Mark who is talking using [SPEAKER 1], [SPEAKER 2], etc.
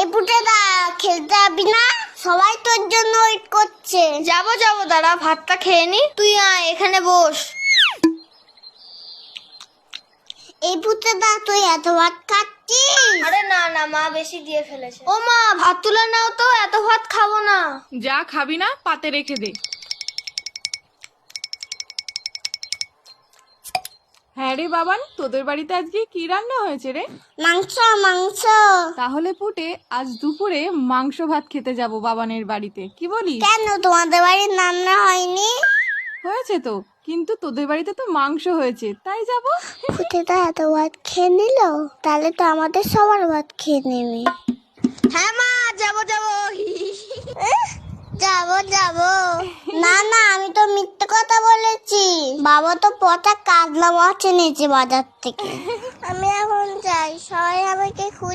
[SPEAKER 1] এই পুটেদা খেলতে যাবি না? সবাই তোর জন্য ওয়েট করছে।
[SPEAKER 2] যাবো দাঁড়া, ভাতটা খেয়ে নি। তুই আয়, এখানে বস।
[SPEAKER 1] এই পুটেদা তুই এত ভাত খাচ্ছিস?
[SPEAKER 2] আরে না মা বেশি দিয়ে ফেলেছে। ও মা, ভাত তুলে নাও তো, এত ভাত খাবো না।
[SPEAKER 3] যা খাবি না পাতে রেখে দে। হ্যাঁ রে বাবান, তোদের বাড়িতে আজকে কি রান্না হয়েছে রে?
[SPEAKER 1] মাংস মাংস।
[SPEAKER 3] তাহলে পুটে আজ দুপুরে মাংস ভাত খেতে যাব বাবানের বাড়িতে, কি বলিস?
[SPEAKER 1] কেন তোমাদের বাড়ির রান্না হয়নি?
[SPEAKER 3] হয়েছে তো, কিন্তু তোদের বাড়িতে তো মাংস হয়েছে, তাই যাব।
[SPEAKER 1] পুটেদা এত ভাত খেয়ে নিল, তাহলে তো আমাদের সবার ভাত খেয়ে নেবে।
[SPEAKER 2] হ্যাঁ মা, যাবো
[SPEAKER 1] যাবো না না, আমি তো মিথ্যে কথা বলেছি। বাবা তো পচা কাজলা মাছ এনেছে বাজার থেকে। আমি এখন যাই, সবাই আমাকে খুঁজে